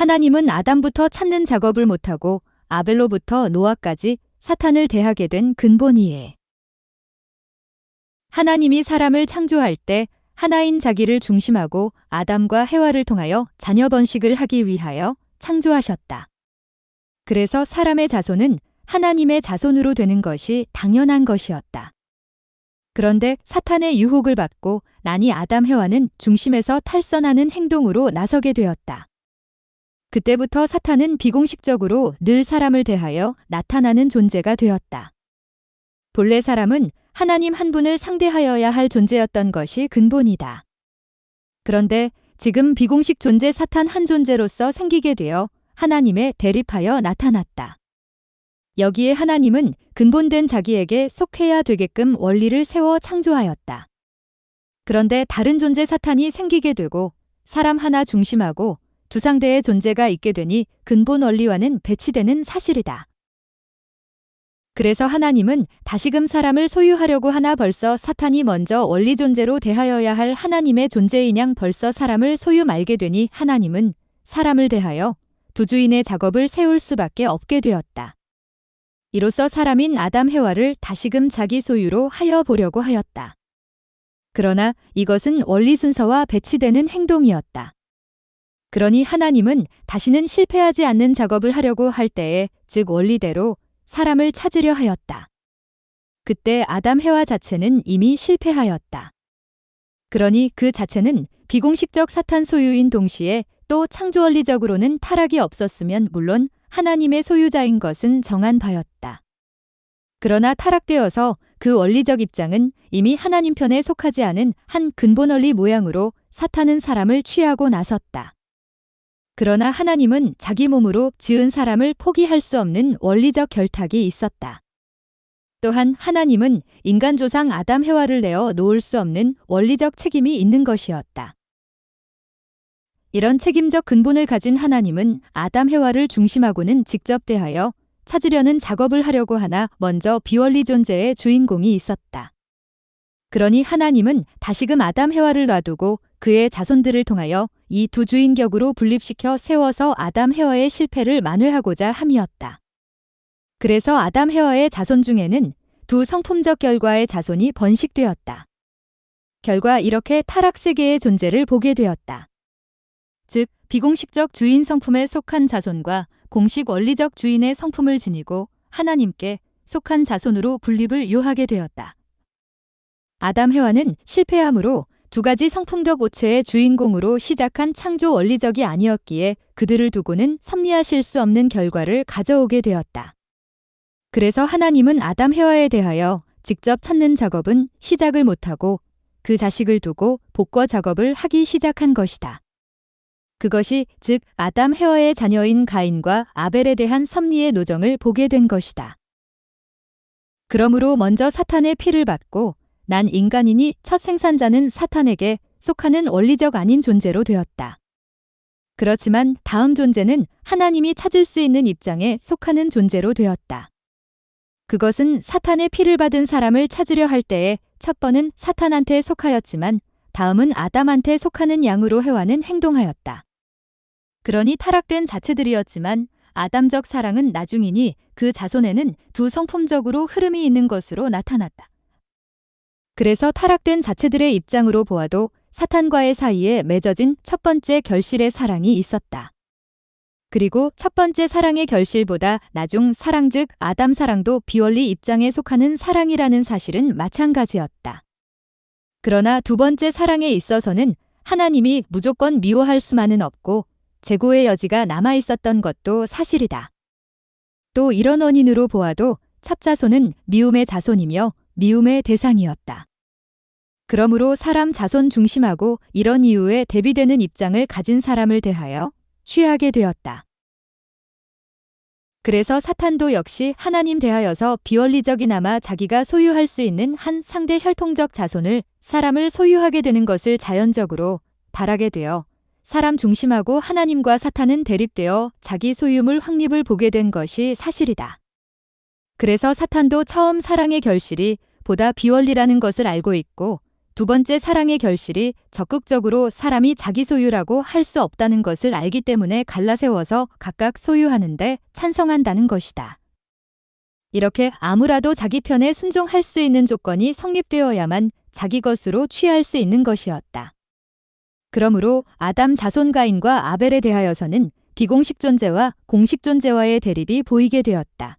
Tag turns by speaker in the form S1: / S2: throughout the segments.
S1: 하나님은 아담부터 찾는 작업을 못하고 아벨로부터 노아까지 사탄을 대하게 된 근본이에요. 하나님이 사람을 창조할 때 하나인 자기를 중심하고 아담과 해와를 통하여 자녀 번식을 하기 위하여 창조하셨다. 그래서 사람의 자손은 하나님의 자손으로 되는 것이 당연한 것이었다. 그런데 사탄의 유혹을 받고 나니 아담 해와는 중심에서 탈선하는 행동으로 나서게 되었다. 그때부터 사탄은 비공식적으로 늘 사람을 대하여 나타나는 존재가 되었다. 본래 사람은 하나님 한 분을 상대하여야 할 존재였던 것이 근본이다. 그런데 지금 비공식 존재 사탄 한 존재로서 생기게 되어 하나님에 대립하여 나타났다. 여기에 하나님은 근본된 자기에게 속해야 되게끔 원리를 세워 창조하였다. 그런데 다른 존재 사탄이 생기게 되고 사람 하나 중심하고 두 상대의 존재가 있게 되니 근본 원리와는 배치되는 사실이다. 그래서 하나님은 다시금 사람을 소유하려고 하나 벌써 사탄이 먼저 원리 존재로 대하여야 할 하나님의 존재인 양 벌써 사람을 소유 말게 되니 하나님은 사람을 대하여 두 주인의 작업을 세울 수밖에 없게 되었다. 이로써 사람인 아담 해와를 다시금 자기 소유로 하여 보려고 하였다. 그러나 이것은 원리 순서와 배치되는 행동이었다. 그러니 하나님은 다시는 실패하지 않는 작업을 하려고 할 때에 즉 원리대로 사람을 찾으려 하였다. 그때 아담 해와 자체는 이미 실패하였다. 그러니 그 자체는 비공식적 사탄 소유인 동시에 또 창조 원리적으로는 타락이 없었으면 물론 하나님의 소유자인 것은 정한 바였다. 그러나 타락되어서 그 원리적 입장은 이미 하나님 편에 속하지 않은 한 근본 원리 모양으로 사탄은 사람을 취하고 나섰다. 그러나 하나님은 자기 몸으로 지은 사람을 포기할 수 없는 원리적 결탁이 있었다. 또한 하나님은 인간 조상 아담 해와를 내어 놓을 수 없는 원리적 책임이 있는 것이었다. 이런 책임적 근본을 가진 하나님은 아담 해와를 중심하고는 직접 대하여 찾으려는 작업을 하려고 하나 먼저 비원리 존재의 주인공이 있었다. 그러니 하나님은 다시금 아담 해와를 놔두고 그의 자손들을 통하여 이 두 주인격으로 분립시켜 세워서 아담 해와의 실패를 만회하고자 함이었다. 그래서 아담 해와의 자손 중에는 두 성품적 결과의 자손이 번식되었다. 결과 이렇게 타락 세계의 존재를 보게 되었다. 즉 비공식적 주인 성품에 속한 자손과 공식 원리적 주인의 성품을 지니고 하나님께 속한 자손으로 분립을 요하게 되었다. 아담 해와는 실패함으로 두 가지 성품적 오체의 주인공으로 시작한 창조 원리적이 아니었기에 그들을 두고는 섭리하실 수 없는 결과를 가져오게 되었다. 그래서 하나님은 아담 해와에 대하여 직접 찾는 작업은 시작을 못하고 그 자식을 두고 복과 작업을 하기 시작한 것이다. 그것이 즉 아담 해와의 자녀인 가인과 아벨에 대한 섭리의 노정을 보게 된 것이다. 그러므로 먼저 사탄의 피를 받고 난 인간이니 첫 생산자는 사탄에게 속하는 원리적 아닌 존재로 되었다. 그렇지만 다음 존재는 하나님이 찾을 수 있는 입장에 속하는 존재로 되었다. 그것은 사탄의 피를 받은 사람을 찾으려 할 때에 첫 번은 사탄한테 속하였지만 다음은 아담한테 속하는 양으로 해와는 행동하였다. 그러니 타락된 자체들이었지만 아담적 사랑은 나중이니 그 자손에는 두 성품적으로 흐름이 있는 것으로 나타났다. 그래서 타락된 자체들의 입장으로 보아도 사탄과의 사이에 맺어진 첫 번째 결실의 사랑이 있었다. 그리고 첫 번째 사랑의 결실보다 나중 사랑 즉 아담 사랑도 비원리 입장에 속하는 사랑이라는 사실은 마찬가지였다. 그러나 두 번째 사랑에 있어서는 하나님이 무조건 미워할 수만은 없고 재고의 여지가 남아 있었던 것도 사실이다. 또 이런 원인으로 보아도 첫 자손은 미움의 자손이며 미움의 대상이었다. 그러므로 사람 자손 중심하고 이런 이유에 대비되는 입장을 가진 사람을 대하여 취하게 되었다. 그래서 사탄도 역시 하나님 대하여서 비원리적이나마 자기가 소유할 수 있는 한 상대 혈통적 자손을 사람을 소유하게 되는 것을 자연적으로 바라게 되어 사람 중심하고 하나님과 사탄은 대립되어 자기 소유물 확립을 보게 된 것이 사실이다. 그래서 사탄도 처음 사랑의 결실이 보다 비원리라는 것을 알고 있고 두 번째 사랑의 결실이 적극적으로 사람이 자기 소유라고 할 수 없다는 것을 알기 때문에 갈라세워서 각각 소유하는데 찬성한다는 것이다. 이렇게 아무라도 자기 편에 순종할 수 있는 조건이 성립되어야만 자기 것으로 취할 수 있는 것이었다. 그러므로 아담 자손 가인과 아벨에 대하여서는 비공식 존재와 공식 존재와의 대립이 보이게 되었다.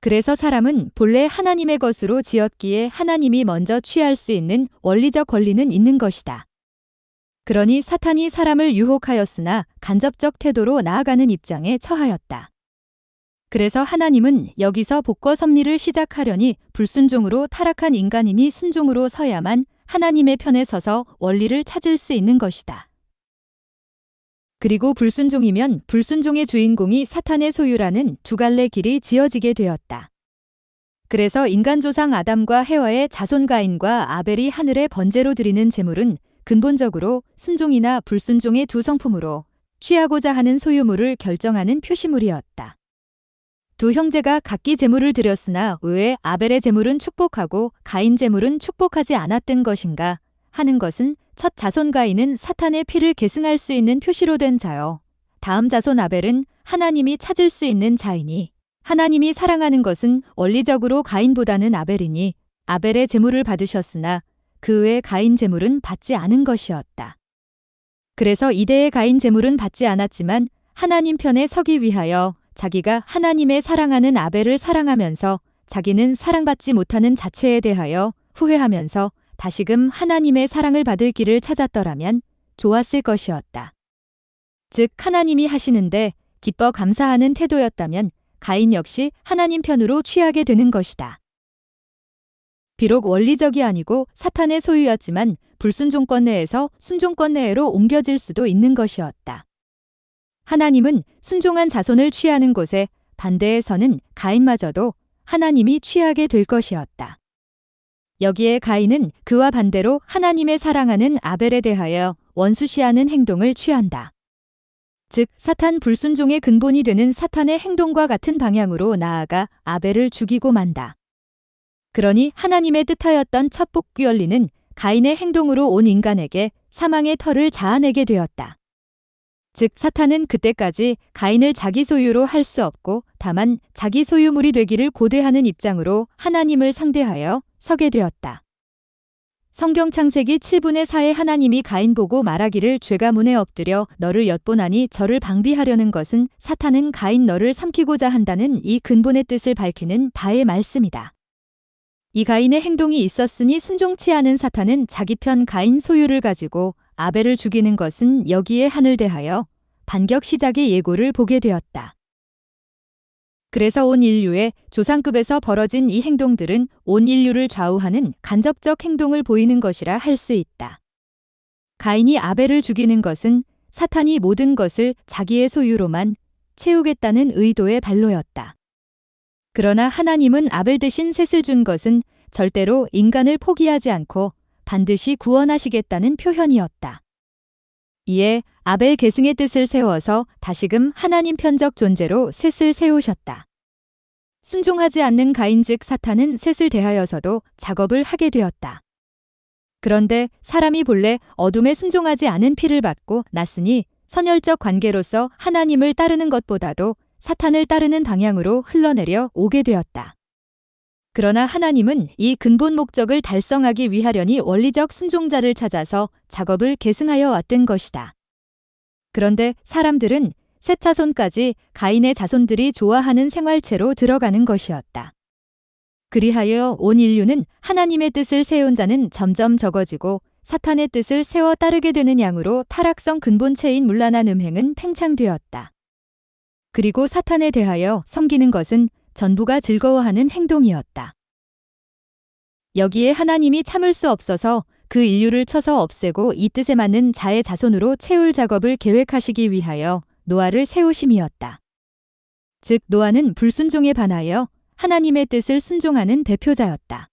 S1: 그래서 사람은 본래 하나님의 것으로 지었기에 하나님이 먼저 취할 수 있는 원리적 권리는 있는 것이다. 그러니 사탄이 사람을 유혹하였으나 간접적 태도로 나아가는 입장에 처하였다. 그래서 하나님은 여기서 복과 섭리를 시작하려니 불순종으로 타락한 인간이니 순종으로 서야만 하나님의 편에 서서 원리를 찾을 수 있는 것이다. 그리고 불순종이면 불순종의 주인공이 사탄의 소유라는 두 갈래 길이 지어지게 되었다. 그래서 인간 조상 아담과 해와의 자손 가인과 아벨이 하늘의 번제로 드리는 제물은 근본적으로 순종이나 불순종의 두 성품으로 취하고자 하는 소유물을 결정하는 표시물이었다. 두 형제가 각기 제물을 드렸으나 왜 아벨의 제물은 축복하고 가인 제물은 축복하지 않았던 것인가 하는 것은 첫 자손 가인은 사탄의 피를 계승할 수 있는 표시로 된 자요. 다음 자손 아벨은 하나님이 찾을 수 있는 자이니 하나님이 사랑하는 것은 원리적으로 가인보다는 아벨이니 아벨의 제물을 받으셨으나 그 외 가인 제물은 받지 않은 것이었다. 그래서 이대의 가인 제물은 받지 않았지만 하나님 편에 서기 위하여 자기가 하나님의 사랑하는 아벨을 사랑하면서 자기는 사랑받지 못하는 자체에 대하여 후회하면서 다시금 하나님의 사랑을 받을 길을 찾았더라면 좋았을 것이었다. 즉 하나님이 하시는데 기뻐 감사하는 태도였다면 가인 역시 하나님 편으로 취하게 되는 것이다. 비록 원리적이 아니고 사탄의 소유였지만 불순종권 내에서 순종권 내로 옮겨질 수도 있는 것이었다. 하나님은 순종한 자손을 취하는 곳에 반대에서는 가인마저도 하나님이 취하게 될 것이었다. 여기에 가인은 그와 반대로 하나님의 사랑하는 아벨에 대하여 원수시하는 행동을 취한다. 즉 사탄 불순종의 근본이 되는 사탄의 행동과 같은 방향으로 나아가 아벨을 죽이고 만다. 그러니 하나님의 뜻하였던 첫 복귀 원리는 가인의 행동으로 온 인간에게 사망의 털을 자아내게 되었다. 즉 사탄은 그때까지 가인을 자기 소유로 할 수 없고 다만 자기 소유물이 되기를 고대하는 입장으로 하나님을 상대하여 서게 되었다. 성경 창세기 7분의 4에 하나님이 가인 보고 말하기를 죄가 문에 엎드려 너를 엿보나니 저를 방비하려는 것은 사탄은 가인 너를 삼키고자 한다는 이 근본의 뜻을 밝히는 바의 말씀이다. 이 가인의 행동이 있었으니 순종치 않은 사탄은 자기 편 가인 소유를 가지고 아벨을 죽이는 것은 여기에 한을 대하여 반격 시작의 예고를 보게 되었다. 그래서 온 인류의 조상급에서 벌어진 이 행동들은 온 인류를 좌우하는 간접적 행동을 보이는 것이라 할 수 있다. 가인이 아벨을 죽이는 것은 사탄이 모든 것을 자기의 소유로만 채우겠다는 의도의 발로였다. 그러나 하나님은 아벨 대신 셋을 준 것은 절대로 인간을 포기하지 않고 반드시 구원하시겠다는 표현이었다. 이에 아벨 계승의 뜻을 세워서 다시금 하나님 편적 존재로 셋을 세우셨다. 순종하지 않는 가인 즉 사탄은 셋을 대하여서도 작업을 하게 되었다. 그런데 사람이 본래 어둠에 순종하지 않은 피를 받고 났으니 선열적 관계로서 하나님을 따르는 것보다도 사탄을 따르는 방향으로 흘러내려 오게 되었다. 그러나 하나님은 이 근본 목적을 달성하기 위하려니 원리적 순종자를 찾아서 작업을 계승하여 왔던 것이다. 그런데 사람들은 셋 자손까지 가인의 자손들이 좋아하는 생활체로 들어가는 것이었다. 그리하여 온 인류는 하나님의 뜻을 세운 자는 점점 적어지고 사탄의 뜻을 세워 따르게 되는 양으로 타락성 근본체인 문란한 음행은 팽창되었다. 그리고 사탄에 대하여 섬기는 것은 전부가 즐거워하는 행동이었다. 여기에 하나님이 참을 수 없어서 그 인류를 쳐서 없애고 이 뜻에 맞는 자의 자손으로 채울 작업을 계획하시기 위하여 노아를 세우심이었다. 즉 노아는 불순종에 반하여 하나님의 뜻을 순종하는 대표자였다.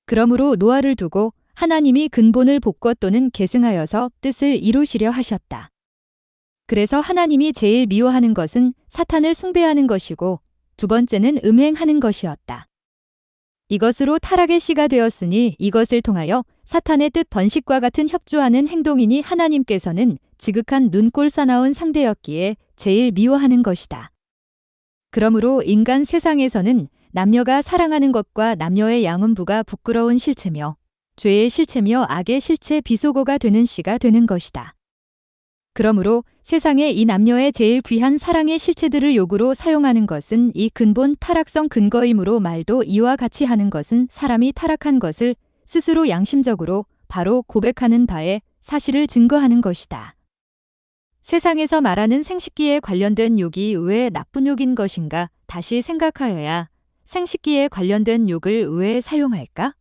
S1: 그러므로 노아를 두고 하나님이 근본을 복권 또는 계승하여서 뜻을 이루시려 하셨다. 그래서 하나님이 제일 미워하는 것은 사탄을 숭배하는 것이고 두 번째는 음행하는 것이었다. 이것으로 타락의 씨가 되었으니 이것을 통하여 사탄의 뜻 번식과 같은 협조하는 행동이니 하나님께서는 지극한 눈꼴 사나운 상대였기에 제일 미워하는 것이다. 그러므로 인간 세상에서는 남녀가 사랑하는 것과 남녀의 양음부가 부끄러운 실체며 죄의 실체며 악의 실체 비속어가 되는 시가 되는 것이다. 그러므로 세상에 이 남녀의 제일 귀한 사랑의 실체들을 욕으로 사용하는 것은 이 근본 타락성 근거이므로 말도 이와 같이 하는 것은 사람이 타락한 것을 스스로 양심적으로 바로 고백하는 바에 사실을 증거하는 것이다. 세상에서 말하는 생식기에 관련된 욕이 왜 나쁜 욕인 것인가 다시 생각하여야 생식기에 관련된 욕을 왜 사용할까?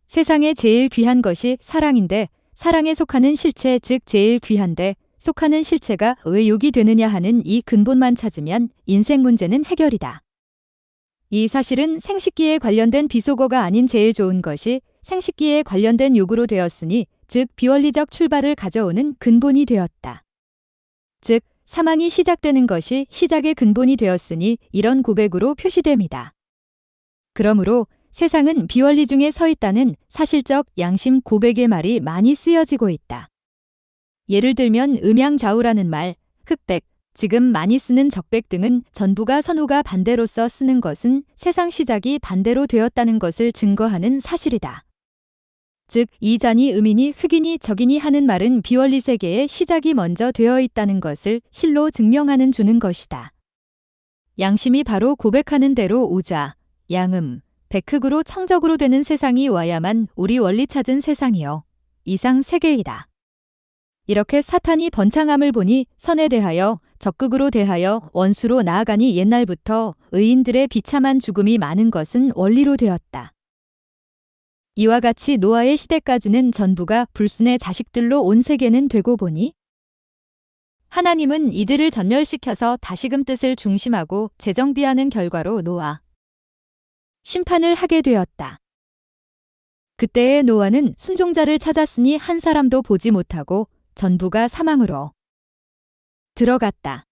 S1: 세상에 제일 귀한 것이 사랑인데 사랑에 속하는 실체 즉 제일 귀한데 속하는 실체가 왜 욕이 되느냐 하는 이 근본만 찾으면 인생 문제는 해결이다. 이 사실은 생식기에 관련된 비속어가 아닌 제일 좋은 것이 생식기에 관련된 욕으로 되었으니 즉 비원리적 출발을 가져오는 근본이 되었다. 즉 사망이 시작되는 것이 시작의 근본이 되었으니 이런 고백으로 표시됩니다. 그러므로 세상은 비원리 중에 서 있다는 사실적 양심 고백의 말이 많이 쓰여지고 있다. 예를 들면 음양좌우라는 말, 흑백, 지금 많이 쓰는 적백 등은 전부가 선우가 반대로서 쓰는 것은 세상 시작이 반대로 되었다는 것을 증거하는 사실이다. 즉 이자니 음이니 흑이니 적이니 하는 말은 비원리 세계의 시작이 먼저 되어 있다는 것을 실로 증명하는 주는 것이다. 양심이 바로 고백하는 대로 우자, 양음, 백흑으로 청적으로 되는 세상이 와야만 우리 원리 찾은 세상이요. 이상 세계이다. 이렇게 사탄이 번창함을 보니 선에 대하여 적극으로 대하여 원수로 나아가니 옛날부터 의인들의 비참한 죽음이 많은 것은 원리로 되었다. 이와 같이 노아의 시대까지는 전부가 불순의 자식들로 온 세계는 되고 보니 하나님은 이들을 전멸시켜서 다시금 뜻을 중심하고 재정비하는 결과로 노아 심판을 하게 되었다. 그때의 노아는 순종자를 찾았으니 한 사람도 보지 못하고 전부가 사망으로 들어갔다.